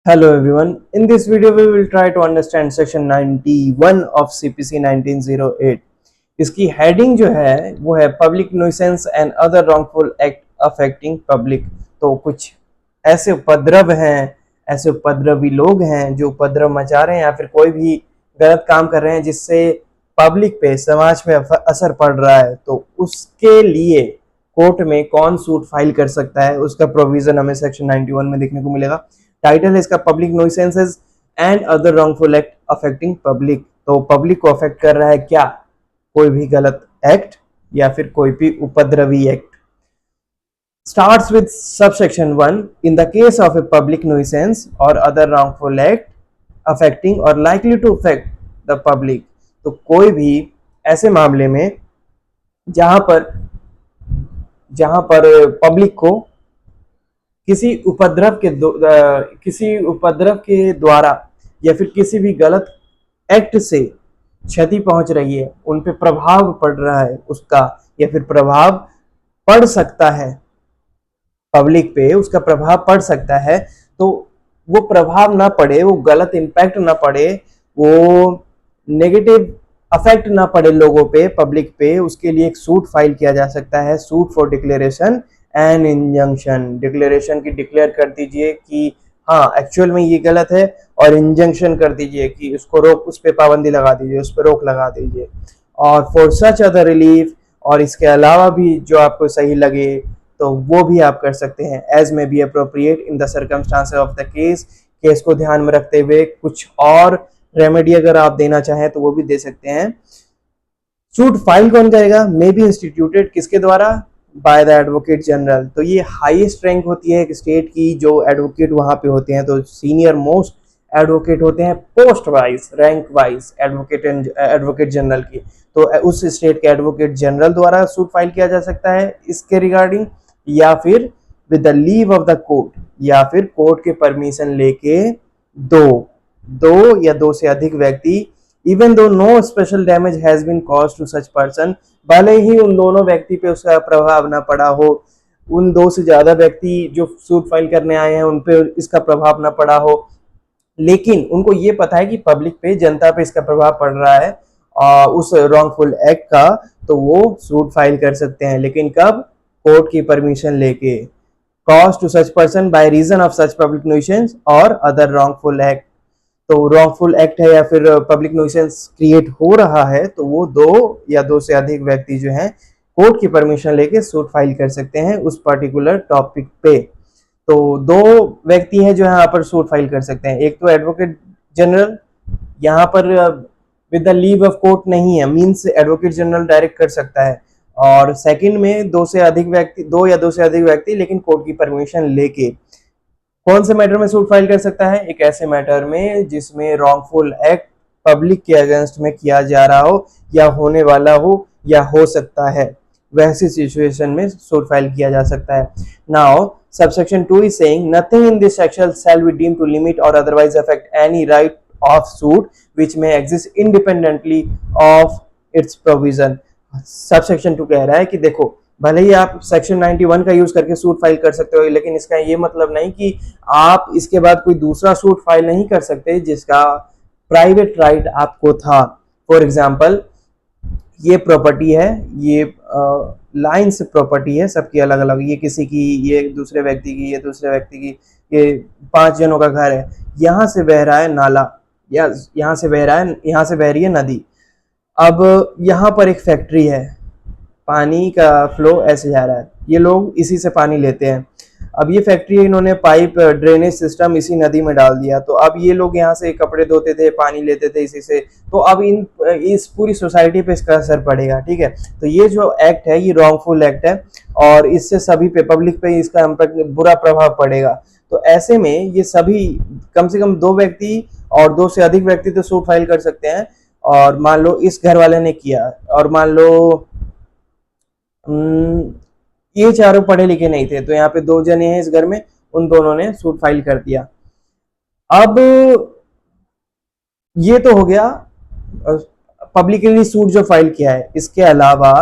Hello everyone. In this video we will try to understand section 91 of CPC 1908. इसकी heading जो है वो है public nuisance and other wrongful act affecting public. तो कुछ ऐसे उपद्रव हैं, ऐसे उपद्रवी लोग हैं जो उपद्रव मचा रहे हैं या फिर कोई भी गलत काम कर रहे हैं जिससे पब्लिक पे, समाज पे असर पड़ रहा है, तो उसके लिए कोर्ट में कौन सूट फाइल कर सकता है उसका प्रोविजन हमें सेक्शन 91 में देखने को मिलेगा। टाइटल है इसका public nuisances and other wrongful act affecting public. तो पब्लिक को अफेक्ट कर रहा है क्या? कोई भी गलत एक्ट या फिर कोई भी उपद्रवी act. Starts with subsection 1. In the case of a public nuisance or other wrongful act affecting or likely to affect the public, तो कोई भी ऐसे मामले में जहां पर पब्लिक को किसी उपद्रव के द्वारा या फिर किसी भी गलत एक्ट से क्षति पहुंच रही है, उन पे प्रभाव पड़ रहा है उसका, या फिर प्रभाव पड़ सकता है, पब्लिक पे उसका प्रभाव पड़ सकता है, तो वो प्रभाव ना पड़े, वो गलत इम्पैक्ट ना पड़े, वो नेगेटिव अफेक्ट ना पड़े लोगों पे, पब्लिक पे, उसके लिए एक सूट फाइल किया जा सकता है। Suit for declaration and injunction. Declaration की डिक्लेयर कर दीजिए कि हाँ एक्चुअल में ये गलत है, और इंजंक्शन कर दीजिए कि उसको रोक, उस पर पाबंदी लगा दीजिए, उस पर रोक लगा दीजिए। और फॉर सच अदर रिलीफ, और इसके अलावा भी जो आपको सही लगे तो वो भी आप कर सकते हैं। एज में be appropriate in the circumstances of the case को ध्यान में रखते हुए कुछ और रेमेडी अगर आप देना चाहें तो वो भी दे सकते हैं। सूट फाइल कौन करेगा? मे बी इंस्टीट्यूटेड, किसके द्वारा? By the advocate general. तो ये हाईएस्ट रैंक होती है एक स्टेट की, जो एडवोकेट वहां पे होते हैं, तो सीनियर मोस्ट एडवोकेट होते हैं post wise, rank wise advocate general की। तो उस स्टेट के एडवोकेट जनरल द्वारा सूट फाइल किया जा सकता है इसके रिगार्डिंग, या फिर with the leave of the court, या फिर कोर्ट के परमिशन लेके दो या दो से अधिक व्यक्ति, even though no special damage has been caused to such person, भले ही उन दोनों व्यक्ति पे उसका प्रभाव ना पड़ा हो, उन दो से ज्यादा व्यक्ति जो सूट फाइल करने आए हैं उन पे इसका प्रभाव ना पड़ा हो, लेकिन उनको ये पता है कि पब्लिक पे, जनता पे इसका प्रभाव पड़ रहा है उस रॉन्गफुल एक्ट का, तो वो सूट फाइल कर सकते हैं। लेकिन कब? कोर्ट की परमिशन लेके। Cause to such person by reason of such public nuisance और अदर रॉन्गफुल एक्ट। तो रॉन्गफुल एक्ट है या फिर पब्लिक न्यूसेंस क्रिएट हो रहा है, तो वो दो या दो से अधिक व्यक्ति जो हैं कोर्ट की परमिशन लेके सूट फाइल कर सकते हैं उस पर्टिकुलर टॉपिक पे। तो दो व्यक्ति हैं जो यहाँ पर सूट फाइल कर सकते हैं। एक तो एडवोकेट जनरल, यहाँ पर with the leave of court नहीं है, मींस एडवोकेट जनरल डायरेक्ट कर सकता है। और सेकंड में दो या दो से अधिक व्यक्ति लेकिन कोर्ट की परमिशन लेके। कौन से मैटर में सूट फाइल कर सकता है? एक ऐसे मैटर में जिसमें रॉन्गफुल एक्ट पब्लिक के अगेंस्ट में किया जा रहा हो, या होने वाला हो, या हो सकता है, वैसी सिचुएशन में सूट फाइल किया जा सकता है। Now subsection 2 is saying nothing in this section shall be deemed to limit or otherwise affect any right of suit which may exist independently of its provision। Subsection 2 कह रहा है कि देखो, भले ही आप सेक्शन 91 का यूज करके सूट फाइल कर सकते हो, लेकिन इसका ये मतलब नहीं कि आप इसके बाद कोई दूसरा सूट फाइल नहीं कर सकते जिसका प्राइवेट राइट आपको था। फॉर एग्जाम्पल, ये प्रॉपर्टी है, ये लाइन से प्रॉपर्टी है, सबकी अलग अलग, ये किसी की, ये दूसरे व्यक्ति की, ये दूसरे व्यक्ति की, ये 5 जनों का घर है, यहाँ से बह रहा है नाला, या यहाँ से बह रही है नदी। अब यहाँ पर एक फैक्ट्री है, पानी का फ्लो ऐसे जा रहा है, ये लोग इसी से पानी लेते हैं। अब ये फैक्ट्री, इन्होंने पाइप ड्रेनेज सिस्टम इसी नदी में डाल दिया, तो अब ये लोग यहाँ से कपड़े धोते थे, पानी लेते थे इसी से, तो अब इस पूरी सोसाइटी पे इसका असर पड़ेगा। ठीक है, तो ये जो एक्ट है ये रॉन्गफुल एक्ट है, और इससे सभी पे, पब्लिक पे इसका इम्पैक्ट, बुरा प्रभाव पड़ेगा। तो ऐसे में ये सभी, कम से कम 2 व्यक्ति और 2 से अधिक व्यक्ति तो सूट फाइल कर सकते हैं। और मान लो इस घर वाले ने किया, और मान लो ये चारों पढ़े लिखे नहीं थे, तो यहाँ पे 2 जने हैं इस घर में, उन दोनों ने सूट फाइल कर दिया। अब ये तो हो गया पब्लिकली सूट जो फाइल किया है। इसके अलावा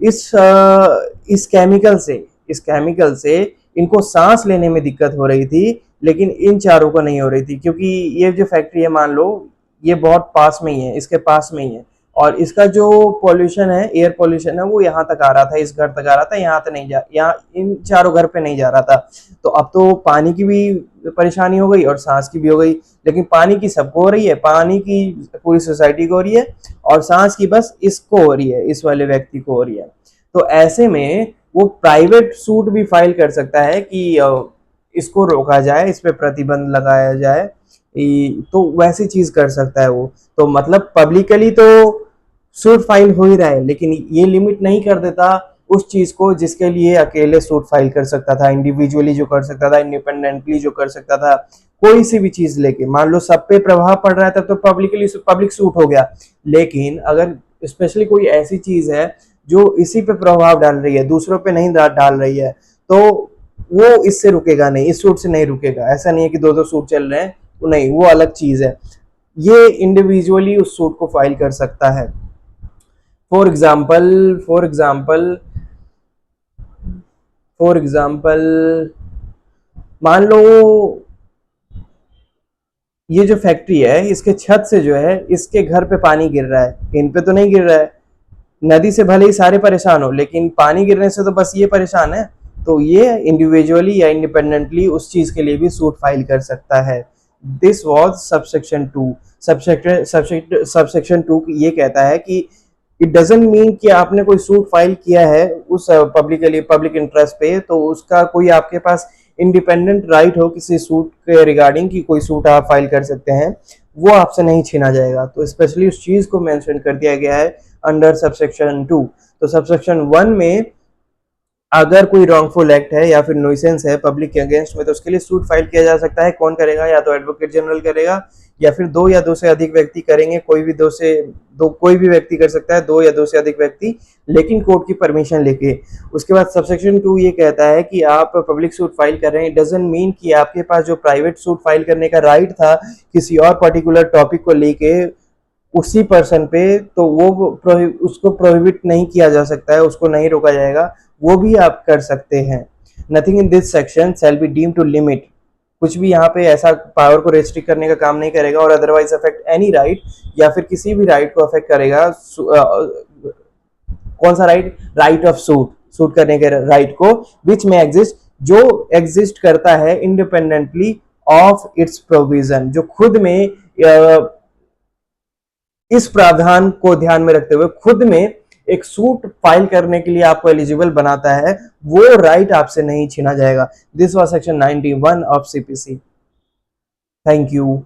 इस केमिकल से इनको सांस लेने में दिक्कत हो रही थी, लेकिन इन चारों को नहीं हो रही थी, क्योंकि ये जो फैक्ट्री है मान लो ये बहुत पास में ही है, इसके पास में ही है, और इसका जो पॉल्यूशन है, एयर पॉल्यूशन है, वो यहाँ तक आ रहा था, इस घर तक आ रहा था, यहाँ तक नहीं जा, यहाँ इन चारों घर पे नहीं जा रहा था। तो अब तो पानी की भी परेशानी हो गई और सांस की भी हो गई, लेकिन पानी की सबको हो रही है, पानी की पूरी सोसाइटी को हो रही है, और सांस की बस इसको हो रही है, इस वाले व्यक्ति को हो रही है। तो ऐसे में वो प्राइवेट सूट भी फाइल कर सकता है कि इसको रोका जाए, इस पे प्रतिबंध लगाया जाए, तो वैसी चीज कर सकता है वो। तो मतलब पब्लिकली तो सूट फाइल हो ही रहा है, लेकिन ये लिमिट नहीं कर देता उस चीज को जिसके लिए अकेले सूट फाइल कर सकता था, इंडिविजुअली जो कर सकता था, इंडिपेंडेंटली जो कर सकता था, कोई सी भी चीज लेके। मान लो सब पे प्रभाव पड़ रहा है तब तो पब्लिकली पब्लिक सूट हो गया, लेकिन अगर स्पेशली कोई ऐसी चीज है जो इसी पे प्रभाव डाल रही है, दूसरों पे नहीं डाल रही है, तो वो इससे रुकेगा नहीं, इस सूट से नहीं रुकेगा। ऐसा नहीं है कि दो दो सूट चल रहे हैं, वो नहीं, वो अलग चीज है। ये इंडिविजुअली उस सूट को फाइल कर सकता है। फॉर एग्जाम्पल मान लो ये जो फैक्ट्री है, इसके छत से जो है इसके घर पे पानी गिर रहा है, इन पे तो नहीं गिर रहा है। नदी से भले ही सारे परेशान हो, लेकिन पानी गिरने से तो बस ये परेशान है। तो ये इंडिविजुअली या इंडिपेंडेंटली उस चीज के लिए भी सूट फाइल कर सकता है। This was subsection 2। सबसेक्शन 2 ये कहता है कि इट डजेंट मीन कि आपने कोई सूट फाइल किया है उस पब्लिक इंटरेस्ट पे, तो उसका कोई आपके पास इंडिपेंडेंट राइट हो किसी सूट के रिगार्डिंग कि कोई सूट आप फाइल कर सकते हैं, वो आपसे नहीं छीना जाएगा। तो स्पेशली उस चीज को मेंशन कर दिया गया है अंडर सबसेक्शन 2। तो सबसेक्शन 1 में अगर कोई रॉन्गफुल एक्ट है या फिर न्यूसेंस है पब्लिक के अगेंस्ट में, तो उसके लिए सूट फाइल किया जा सकता है। कौन करेगा? या तो एडवोकेट जनरल करेगा, या फिर दो या दो से अधिक व्यक्ति करेंगे। कोई भी व्यक्ति कर सकता है, दो या दो से अधिक व्यक्ति, लेकिन कोर्ट की परमिशन लेके। उसके बाद सबसेक्शन 2 ये कहता है कि आप पब्लिक सूट फाइल कर रहे हैं, डजंट मीन कि आपके पास जो प्राइवेट सूट फाइल करने का राइट था किसी और पर्टिकुलर टॉपिक को लेके उसी पर्सन पे, तो वो उसको प्रोहिबिट नहीं किया जा सकता है, उसको नहीं रोका जाएगा, वो भी आप कर सकते हैं। Nothing in this section shall be deem to limit, कुछ भी यहाँ पे ऐसा पावर को रेस्ट्रिक्ट करने का काम नहीं करेगा, और अदरवाइज अफेक्ट एनी राइट, या फिर किसी भी राइट को अफेक्ट करेगा। कौन सा राइट? राइट ऑफ सूट करने के राइट को, विच में एग्जिस्ट, जो एग्जिस्ट करता है इंडिपेंडेंटली ऑफ इट्स प्रोविजन, जो खुद में इस प्रावधान को ध्यान में रखते हुए खुद में एक सूट फाइल करने के लिए आपको एलिजिबल बनाता है, वो राइट आपसे नहीं छीना जाएगा। This was section 91 of CPC. Thank you.